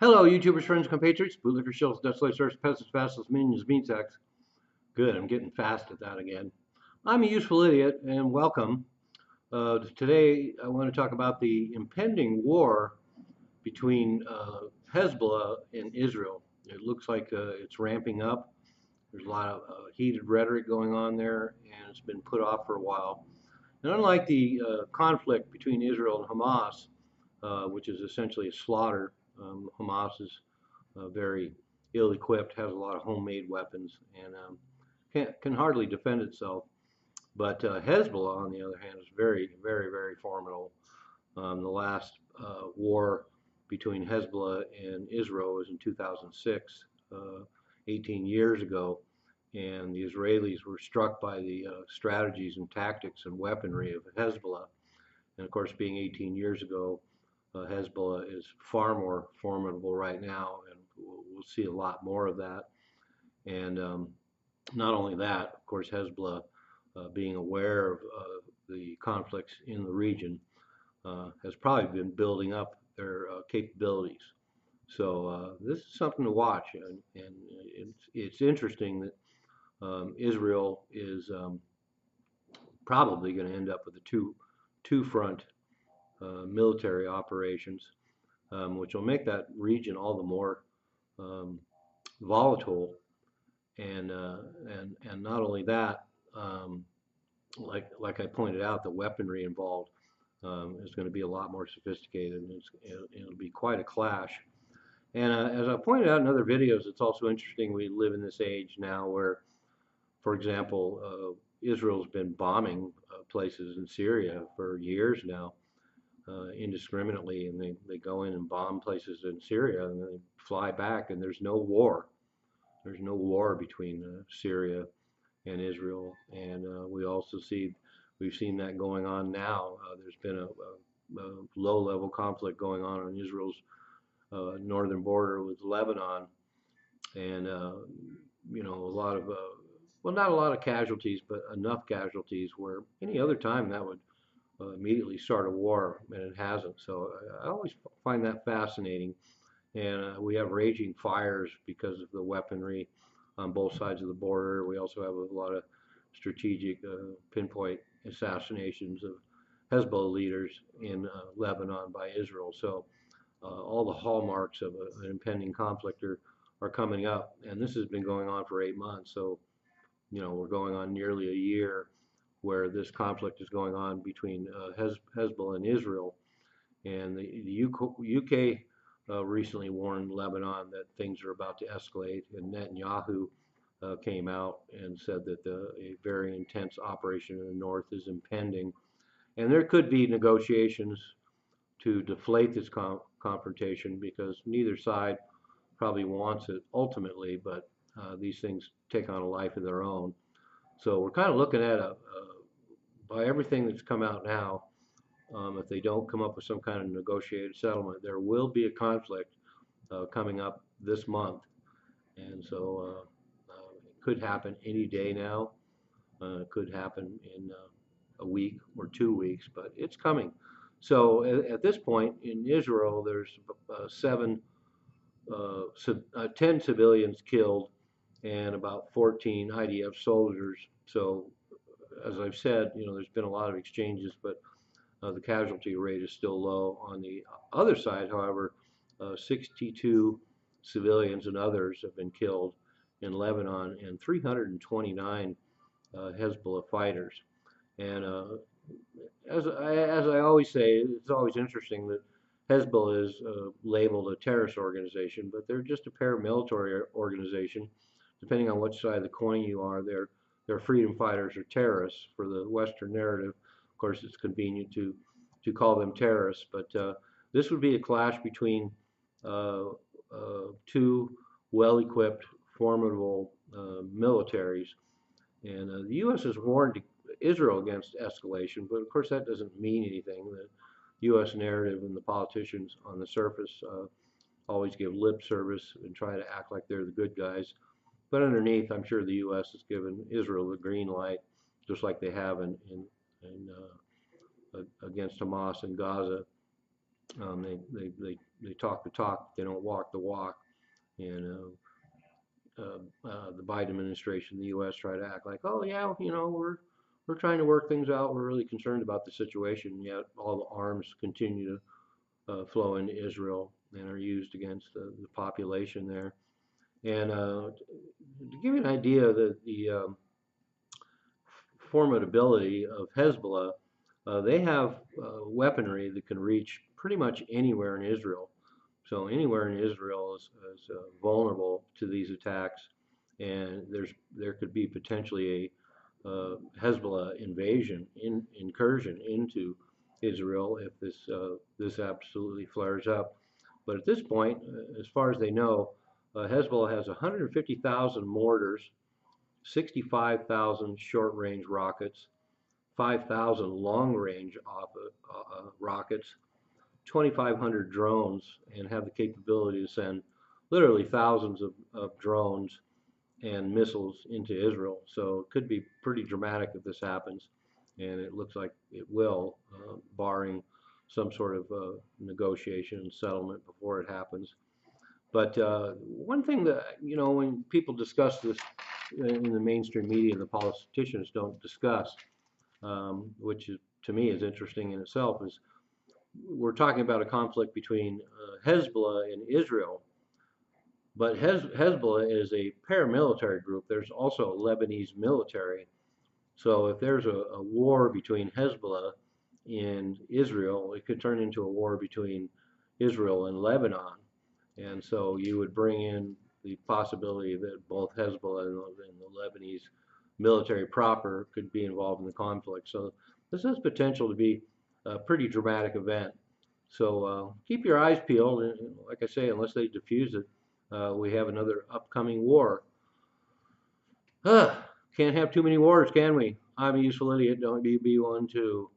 Hello, YouTubers, friends, compatriots, bootlicker, shills, desolate, source, peasants, vassals, minions, mean sacks. Good, I'm getting fast at that again. I'm a useful idiot, and welcome. Today, I want to talk about the impending war between Hezbollah and Israel. It looks like it's ramping up. There's a lot of heated rhetoric going on there, and it's been put off for a while. And unlike the conflict between Israel and Hamas, which is essentially a slaughter, Hamas is very ill-equipped, has a lot of homemade weapons, and can hardly defend itself. But Hezbollah, on the other hand, is very, very, very formidable. The last war between Hezbollah and Israel was in 2006, 18 years ago, and the Israelis were struck by the strategies and tactics and weaponry of Hezbollah. And of course, being 18 years ago, Hezbollah is far more formidable right now, and we'll see a lot more of that. And not only that, of course, Hezbollah, being aware of the conflicts in the region, has probably been building up their capabilities. So this is something to watch, and it's interesting that Israel is probably going to end up with a two-front military operations, which will make that region all the more volatile. And not only that, like I pointed out, the weaponry involved is going to be a lot more sophisticated, and it'll be quite a clash. And as I pointed out in other videos, it's also interesting we live in this age now where, for example, Israel's been bombing places in Syria for years now, indiscriminately, and they go in and bomb places in Syria, and then they fly back, and there's no war. There's no war between Syria and Israel, and we've seen that going on now. There's been a low-level conflict going on Israel's northern border with Lebanon, and a lot of well, not a lot of casualties, but enough casualties where any other time that would immediately start a war, and it hasn't. So I always find that fascinating. And we have raging fires because of the weaponry on both sides of the border. We also have a lot of strategic pinpoint assassinations of Hezbollah leaders in Lebanon by Israel. So all the hallmarks of an impending conflict are coming up, and this has been going on for 8 months. So we're going on nearly a year where this conflict is going on between Hezbollah and Israel. And the UK recently warned Lebanon that things are about to escalate, and Netanyahu came out and said that a very intense operation in the north is impending. And there could be negotiations to deflate this confrontation, because neither side probably wants it ultimately, but these things take on a life of their own. So we're kind of looking at by everything that's come out now, if they don't come up with some kind of negotiated settlement, there will be a conflict coming up this month. And so it could happen any day now. It could happen in a week or 2 weeks, but it's coming. So at this point in Israel, there's 10 civilians killed and about 14 IDF soldiers. So as I've said, there's been a lot of exchanges, but the casualty rate is still low. On the other side, however, 62 civilians and others have been killed in Lebanon, and 329 Hezbollah fighters. And as I always say, it's always interesting that Hezbollah is labeled a terrorist organization, but they're just a paramilitary organization. Depending on which side of the coin you are, they're freedom fighters or terrorists for the Western narrative. Of course, it's convenient to call them terrorists, but this would be a clash between two well-equipped, formidable militaries. And the U.S. has warned Israel against escalation, but of course that doesn't mean anything. The U.S. narrative and the politicians on the surface always give lip service and try to act like they're the good guys. But underneath, I'm sure the U.S. has given Israel the green light, just like they have against Hamas in Gaza. They talk the talk, they don't walk the walk. And the Biden administration, the U.S. try to act like, oh yeah, we're trying to work things out. We're really concerned about the situation. Yet all the arms continue to flow into Israel and are used against the population there. And to give you an idea of the formidability of Hezbollah, they have weaponry that can reach pretty much anywhere in Israel. So anywhere in Israel is vulnerable to these attacks, and there could be potentially a Hezbollah incursion into Israel if this absolutely flares up. But at this point, as far as they know, Hezbollah has 150,000 mortars, 65,000 short-range rockets, 5,000 long-range rockets, 2,500 drones, and have the capability to send literally thousands of drones and missiles into Israel. So it could be pretty dramatic if this happens, and it looks like it will, barring some sort of negotiation and settlement before it happens. But one thing that, when people discuss this in the mainstream media and the politicians don't discuss, which is, to me is interesting in itself, is we're talking about a conflict between Hezbollah and Israel, but Hezbollah is a paramilitary group. There's also a Lebanese military. So if there's a war between Hezbollah and Israel, it could turn into a war between Israel and Lebanon. And so you would bring in the possibility that both Hezbollah and the Lebanese military proper could be involved in the conflict. So this has potential to be a pretty dramatic event. So keep your eyes peeled. And like I say, unless they defuse it, we have another upcoming war. Can't have too many wars, can we? I'm a useful idiot. Don't be one too.